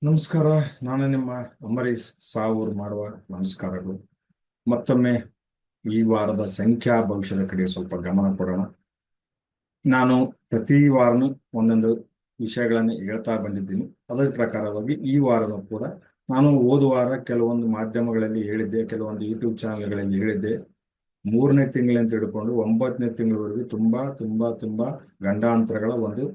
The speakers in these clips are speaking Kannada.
ನಮಸ್ಕಾರ. ನಾನು ನಿಮ್ಮ ಅಂಬರೀಶ್ ಸಾವೂರ್ ಮಾಡುವ ನಮಸ್ಕಾರಗಳು. ಮತ್ತೊಮ್ಮೆ ಈ ವಾರದ ಸಂಖ್ಯಾ ಭವಿಷ್ಯದ ಕಡೆ ಸ್ವಲ್ಪ ಗಮನ ಕೊಡೋಣ. ನಾನು ಪ್ರತಿ ವಾರನೂ ಒಂದೊಂದು ವಿಷಯಗಳನ್ನು ಹೇಳ್ತಾ ಬಂದಿದ್ದೀನಿ. ಅದರ ಪ್ರಕಾರವಾಗಿ ಈ ವಾರನೂ ಕೂಡ ನಾನು ಹೋದ ವಾರ ಕೆಲವೊಂದು ಮಾಧ್ಯಮಗಳಲ್ಲಿ ಹೇಳಿದ್ದೆ, ಕೆಲವೊಂದು ಯೂಟ್ಯೂಬ್ ಚಾನೆಲ್ಗಳಲ್ಲಿ ಹೇಳಿದ್ದೆ. 3ನೇ ತಿಂಗಳಿಂದ ಹಿಡ್ಕೊಂಡು 9ನೇ ತಿಂಗಳವರೆಗೂ ತುಂಬಾ ತುಂಬಾ ತುಂಬಾ ಗಂಡಾಂತರಗಳ ಒಂದು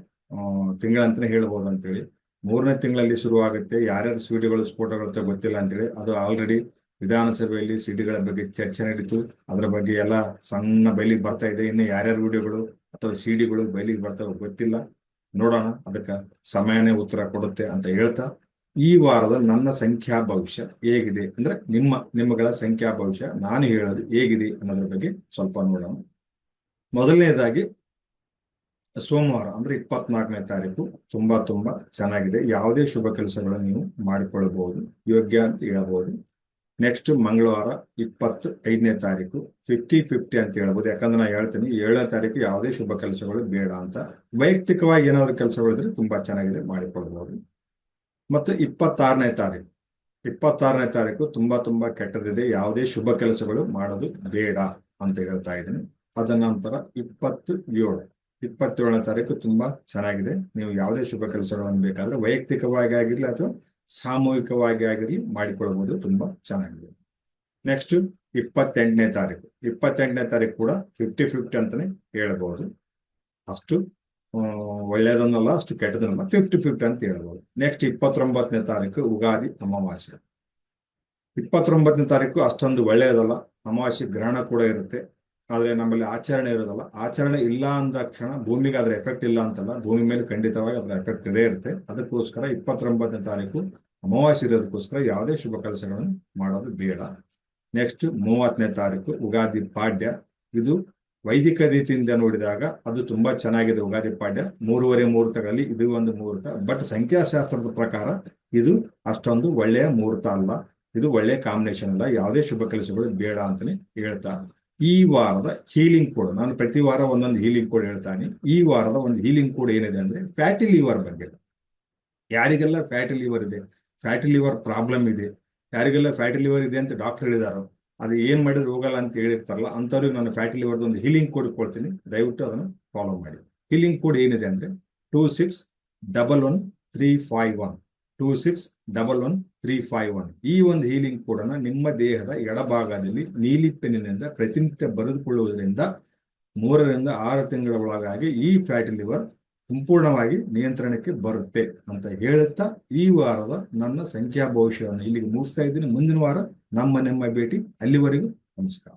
ತಿಂಗಳಂತಾನೆ ಹೇಳ್ಬೋದು ಅಂತೇಳಿ. 3ನೇ ತಿಂಗಳಲ್ಲಿ ಶುರು ಆಗುತ್ತೆ. ಯಾರ್ಯಾರು ಸಿಡಿಗಳು ಸ್ಫೋಟಗಳು ಗೊತ್ತಿಲ್ಲ ಅಂತೇಳಿ ಅದು ಆಲ್ರೆಡಿ ವಿಧಾನಸಭೆಯಲ್ಲಿ ಸಿಡಿಗಳ ಬಗ್ಗೆ ಚರ್ಚೆ ನಡೀತು. ಅದರ ಬಗ್ಗೆ ಎಲ್ಲ ಸಣ್ಣ ಬಯಲಿಗೆ ಬರ್ತಾ ಇದೆ. ಇನ್ನು ಯಾರ್ಯಾರ ವಿಡಿಯೋಗಳು ಅಥವಾ ಸಿಡಿಗಳು ಬಯಲಿಗೆ ಬರ್ತಾವೆ ಗೊತ್ತಿಲ್ಲ. ನೋಡೋಣ, ಅದಕ್ಕೆ ಸಮಯನೇ ಉತ್ತರ ಕೊಡುತ್ತೆ ಅಂತ ಹೇಳ್ತಾ, ಈ ವಾರದ ನನ್ನ ಸಂಖ್ಯಾ ಭವಿಷ್ಯ ಹೇಗಿದೆ ಅಂದ್ರೆ ನಿಮ್ಮಗಳ ಸಂಖ್ಯಾ ಭವಿಷ್ಯ ನಾನು ಹೇಳೋದು ಹೇಗಿದೆ ಅನ್ನೋದ್ರ ಬಗ್ಗೆ ಸ್ವಲ್ಪ ನೋಡೋಣ. ಮೊದಲನೇದಾಗಿ ಸೋಮವಾರ ಅಂದ್ರೆ 24ನೇ ತಾರೀಕು ತುಂಬಾ ತುಂಬಾ ಚೆನ್ನಾಗಿದೆ. ಯಾವುದೇ ಶುಭ ಕೆಲಸಗಳನ್ನು ನೀವು ಮಾಡಿಕೊಳ್ಳಬಹುದು, ಯೋಗ್ಯ ಅಂತ ಹೇಳ್ಬೋದು. ನೆಕ್ಸ್ಟ್ ಮಂಗಳವಾರ 25ನೇ ತಾರೀಕು 50-50 ಅಂತ ಹೇಳ್ಬೋದು. ಯಾಕಂದ್ರೆ ನಾನು ಹೇಳ್ತೀನಿ 7ನೇ ತಾರೀಕು ಯಾವುದೇ ಶುಭ ಕೆಲಸಗಳು ಬೇಡ ಅಂತ. ವೈಯಕ್ತಿಕವಾಗಿ ಏನಾದ್ರು ಕೆಲಸಗಳಿದ್ರೆ ತುಂಬಾ ಚೆನ್ನಾಗಿದೆ, ಮಾಡಿಕೊಳ್ಬಹುದು. ಮತ್ತು 26ನೇ ತಾರೀಕು ತುಂಬಾ ತುಂಬಾ ಕೆಟ್ಟದಿದೆ, ಯಾವುದೇ ಶುಭ ಕೆಲಸಗಳು ಮಾಡೋದು ಬೇಡ ಅಂತ ಹೇಳ್ತಾ ಇದ್ದೀನಿ. ಅದ ನಂತರ 27ನೇ ತಾರೀಕು ತುಂಬಾ ಚೆನ್ನಾಗಿದೆ. ನೀವು ಯಾವುದೇ ಶುಭ ಕೆಲಸಗಳನ್ನು ಬೇಕಾದ್ರೆ ವೈಯಕ್ತಿಕವಾಗಿ ಆಗಿರ್ಲಿ ಅಥವಾ ಸಾಮೂಹಿಕವಾಗಿ ಆಗಿರ್ಲಿ ಮಾಡಿಕೊಳ್ಬಹುದು, ತುಂಬಾ ಚೆನ್ನಾಗಿದೆ. ನೆಕ್ಸ್ಟ್ 28ನೇ ತಾರೀಕು ಕೂಡ 50-50 ಅಂತಾನೆ ಹೇಳ್ಬಹುದು. ಅಷ್ಟು ಒಳ್ಳೇದನ್ನಲ್ಲ, ಅಷ್ಟು ಕೆಟ್ಟದನ್ನಲ್ಲ, 50-50 ಅಂತ ಹೇಳ್ಬೋದು. ನೆಕ್ಸ್ಟ್ 29ನೇ ತಾರೀಕು ಉಗಾದಿ ಅಮಾವಾಸ್ಯೆ. 29ನೇ ತಾರೀಕು ಅಷ್ಟೊಂದು ಒಳ್ಳೆಯದಲ್ಲ. ಅಮಾವಾಸ್ಯೆ ಗ್ರಹಣ ಕೂಡ ಇರುತ್ತೆ, ಆದ್ರೆ ನಮ್ಮಲ್ಲಿ ಆಚರಣೆ ಇರೋದಲ್ಲ. ಆಚರಣೆ ಇಲ್ಲ ಅಂದ ಕ್ಷಣ ಭೂಮಿಗೆ ಅದರ ಎಫೆಕ್ಟ್ ಇಲ್ಲ ಅಂತಲ್ಲ, ಭೂಮಿ ಮೇಲೆ ಖಂಡಿತವಾಗಿ ಅದರ ಎಫೆಕ್ಟ್ ಇದೇ ಇರುತ್ತೆ. ಅದಕ್ಕೋಸ್ಕರ 29ನೇ ತಾರೀಕು ಅಮಾವಾಸ್ಯೆ ಇರೋದಕ್ಕೋಸ್ಕರ ಯಾವುದೇ ಶುಭ ಕೆಲಸಗಳನ್ನು ಮಾಡೋದು ಬೇಡ. ನೆಕ್ಸ್ಟ್ 30ನೇ ತಾರೀಕು ಉಗಾದಿ ಪಾಡ್ಯ. ಇದು ವೈದಿಕ ರೀತಿಯಿಂದ ನೋಡಿದಾಗ ಅದು ತುಂಬಾ ಚೆನ್ನಾಗಿದೆ. ಉಗಾದಿ ಪಾಡ್ಯ 3 ಮುಹೂರ್ತಗಳಲ್ಲಿ ಇದು ಒಂದು ಮುಹೂರ್ತ. ಬಟ್ ಸಂಖ್ಯಾಶಾಸ್ತ್ರದ ಪ್ರಕಾರ ಇದು ಅಷ್ಟೊಂದು ಒಳ್ಳೆಯ ಮುಹೂರ್ತ ಅಲ್ಲ, ಇದು ಒಳ್ಳೆಯ ಕಾಂಬಿನೇಷನ್ ಅಲ್ಲ. ಯಾವುದೇ ಶುಭ ಕೆಲಸಗಳು ಬೇಡ ಅಂತಾನೆ ಹೇಳ್ತಾ, ಈ ವಾರದ ಹೀಲಿಂಗ್ ಕೋಡ್, ನಾನು ಪ್ರತಿ ವಾರ ಒಂದೊಂದು ಹೀಲಿಂಗ್ ಕೋಡ್ ಹೇಳ್ತಾನೆ. ಈ ವಾರದ ಒಂದು ಹೀಲಿಂಗ್ ಕೋಡ್ ಏನಿದೆ ಅಂದ್ರೆ ಫ್ಯಾಟಿ ಲಿವರ್ ಬಗ್ಗೆ. ಯಾರಿಗೆಲ್ಲ ಫ್ಯಾಟಿ ಲಿವರ್ ಇದೆ, ಫ್ಯಾಟಿ ಲಿವರ್ ಪ್ರಾಬ್ಲಮ್ ಇದೆ, ಯಾರಿಗೆಲ್ಲ ಫ್ಯಾಟಿ ಲಿವರ್ ಇದೆ ಅಂತ ಡಾಕ್ಟರ್ ಹೇಳಿದಾರೋ, ಅದು ಏನ್ ಮಾಡಿದ್ರೆ ಹೋಗಲ್ಲ ಅಂತ ಹೇಳಿರ್ತಾರಲ್ಲ, ಅಂಥವ್ರಿಗೆ ನಾನು ಫ್ಯಾಟಿ ಲಿವರ್ದು ಒಂದು ಹೀಲಿಂಗ್ ಕೋಡ್ ಕೊಡ್ತೀನಿ. ದಯವಿಟ್ಟು ಅದನ್ನು ಫಾಲೋ ಮಾಡಿ. ಹೀಲಿಂಗ್ ಕೋಡ್ ಏನಿದೆ ಅಂದ್ರೆ 2611-351 2611-351. ಈ ಒಂದು ಹೀಲಿಂಗ್ ಕೋಡ್ ಅನ್ನ ನಿಮ್ಮ ದೇಹದ ಎಡಭಾಗದಲ್ಲಿ ನೀಲಿ ಪೆನ್ನಿನಿಂದ ಪ್ರತಿನಿತ್ಯ ಬರೆದುಕೊಳ್ಳುವುದರಿಂದ 3 ರಿಂದ 6 ತಿಂಗಳ ಒಳಗಾಗಿ ಈ ಫ್ಯಾಟಿ ಲಿವರ್ ಸಂಪೂರ್ಣವಾಗಿ ನಿಯಂತ್ರಣಕ್ಕೆ ಬರುತ್ತೆ ಅಂತ ಹೇಳುತ್ತಾ, ಈ ವಾರದ ನನ್ನ ಸಂಖ್ಯಾ ಭವಿಷ್ಯವನ್ನು ಇಲ್ಲಿಗೆ ಮುಗಿಸ್ತಾ ಇದ್ದೀನಿ. ಮುಂದಿನ ವಾರ ನಮ್ಮ ಭೇಟಿ. ಅಲ್ಲಿವರೆಗೂ ನಮಸ್ಕಾರ.